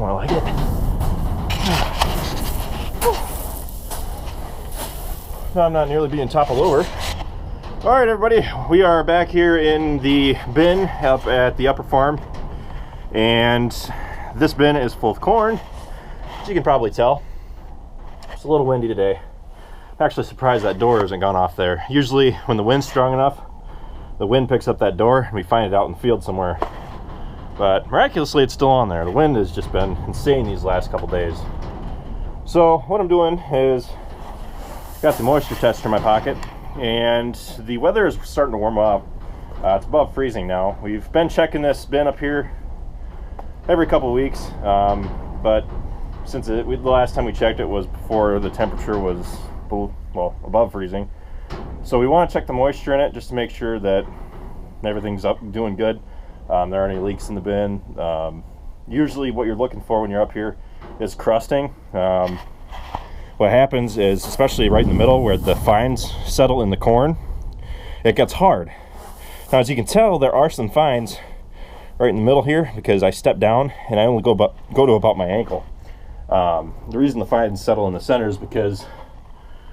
more like it. No, I'm not nearly being toppled over. All right, everybody, we are back here in the bin up at the upper farm, and this bin is full of corn, as you can probably tell. It's a little windy today. I'm actually surprised that door hasn't gone off there. Usually when the wind's strong enough, the wind picks up that door and we find it out in the field somewhere. But miraculously, it's still on there. The wind has just been insane these last couple days. So what I'm doing is got the moisture tester in my pocket, and the weather is starting to warm up. It's above freezing now. We've been checking this bin up here every couple of weeks, but since the last time we checked it was before the temperature was, well, above freezing. So we want to check the moisture in it just to make sure that everything's doing good. There aren't any leaks in the bin. Usually what you're looking for when you're up here is crusting. What happens is, especially right in the middle where the fines settle in the corn, it gets hard. Now, as you can tell, there are some fines right in the middle here because I stepped down and I only go to about my ankle. The reason the fines settle in the center is because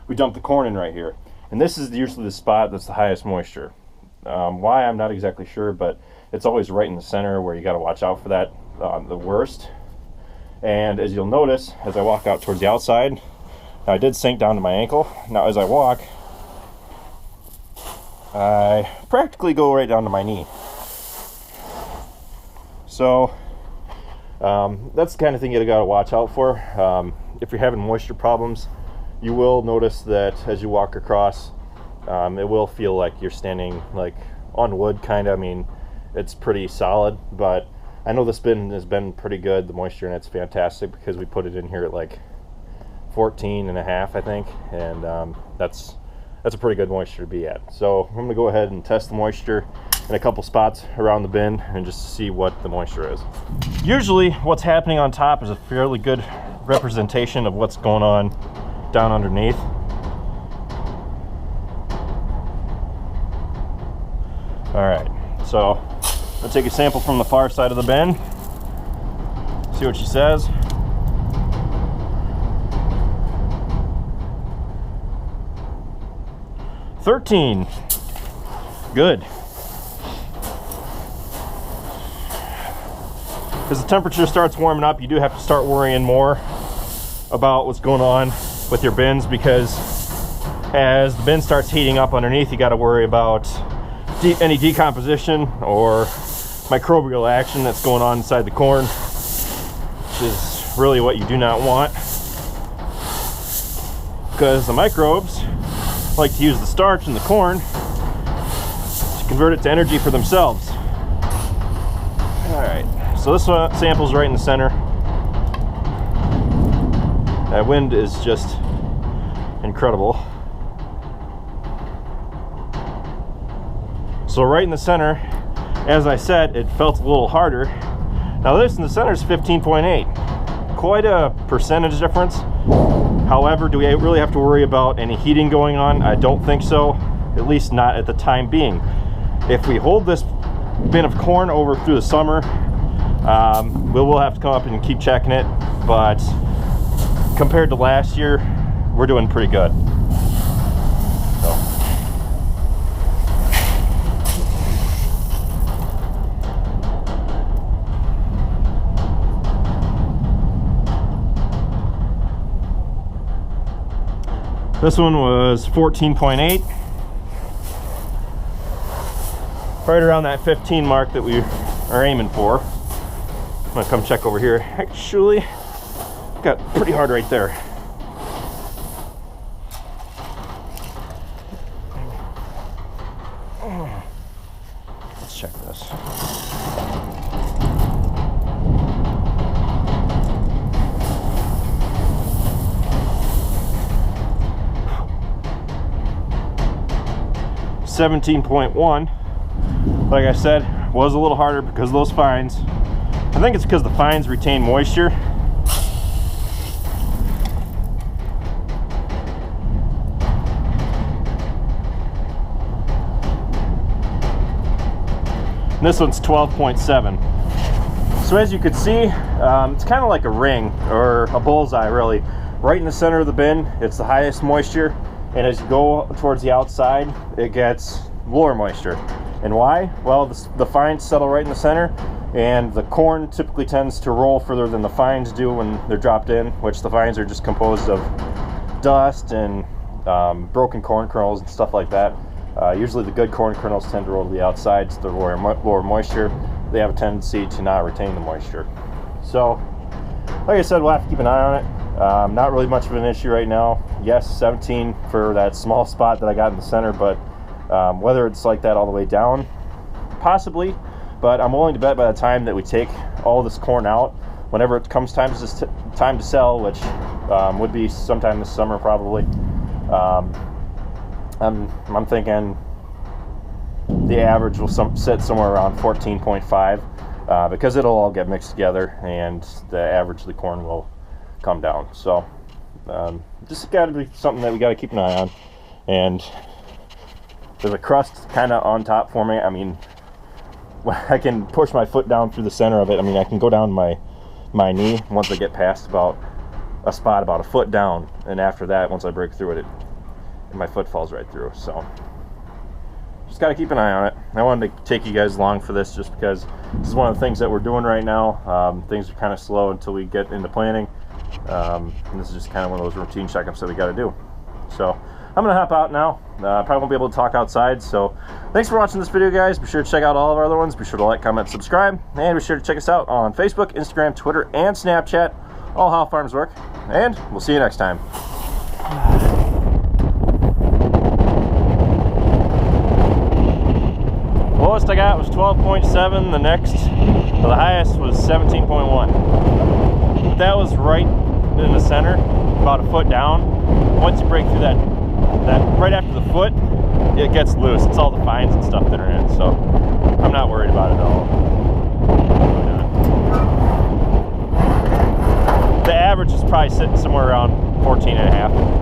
we dump the corn in right here. And this is usually the spot that's the highest moisture. Why, I'm not exactly sure, but it's always right in the center where you got to watch out for that, the worst. And as you'll notice, as I walk out towards the outside, now I did sink down to my ankle. Now as I walk, I practically go right down to my knee. So that's the kind of thing you got to watch out for. If you're having moisture problems, you will notice that as you walk across, it will feel like you're standing like on wood, kind of. I mean, it's pretty solid, but I know this bin has been pretty good. The moisture in it's fantastic because we put it in here at like 14 and a half, I think, and that's a pretty good moisture to be at. So I'm going to go ahead and test the moisture in a couple spots around the bin and just to see what the moisture is. Usually what's happening on top is a fairly good representation of what's going on down underneath. All right, so I'll take a sample from the far side of the bin, see what she says. "13, good." As the temperature starts warming up, you do have to start worrying more about what's going on with your bins, because as the bin starts heating up underneath, you got to worry about any decomposition or microbial action that's going on inside the corn, which is really what you do not want, because the microbes like to use the starch in the corn to convert it to energy for themselves. All right, so this one sample's right in the center. That wind is just incredible. So right in the center, as I said, it felt a little harder. Now this in the center is 15.8. Quite a percentage difference. However, do we really have to worry about any heating going on? I don't think so, at least not at the time being. If we hold this bin of corn over through the summer, we will have to come up and keep checking it, but compared to last year, we're doing pretty good. So. This one was 14.8. Right around that 15 mark that we are aiming for. I'm gonna come check over here. Actually, got pretty hard right there. Let's check this. $17.1. Like I said, was a little harder because of those fines. I think it's because the fines retain moisture. And this one's 12.7. So as you can see, it's kind of like a ring or a bullseye really. Right in the center of the bin, it's the highest moisture, and as you go towards the outside, it gets lower moisture. And why? Well, the fines settle right in the center, and the corn typically tends to roll further than the fines do when they're dropped in, which the fines are just composed of dust and broken corn kernels and stuff like that. Usually the good corn kernels tend to roll to the outside, so they're lower moisture. They have a tendency to not retain the moisture. So, like I said, we'll have to keep an eye on it. Not really much of an issue right now. Yes, 17 for that small spot that I got in the center, but whether it's like that all the way down, possibly. But I'm willing to bet by the time that we take all this corn out, whenever it comes time to sell, which would be sometime this summer probably, I'm thinking the average will sit somewhere around 14.5 because it'll all get mixed together and the average of the corn will come down. So just got to be something that we got to keep an eye on. And there's a crust kind of on top for me. I mean, I can push my foot down through the center of it. I mean, I can go down my knee once I get past about a spot about a foot down, and after that, once I break through it, my foot falls right through. So just got to keep an eye on it. I wanted to take you guys along for this just because this is one of the things that we're doing right now. Things are kind of slow until we get into planning, and this is just kind of one of those routine checkups that we got to do. So I'm gonna hop out now. Probably won't be able to talk outside, so thanks for watching this video, guys. Be sure to check out all of our other ones. Be sure to like, comment, subscribe, and be sure to check us out on Facebook, Instagram, Twitter, and Snapchat, all how farms work, and we'll see you next time. Lowest I got was 12.7. The highest was 17.1. That was right in the center, about a foot down. Once you break through that right after the foot, it gets loose. It's all the fines and stuff that are in it, so I'm not worried about it at all. The average is probably sitting somewhere around 14.5.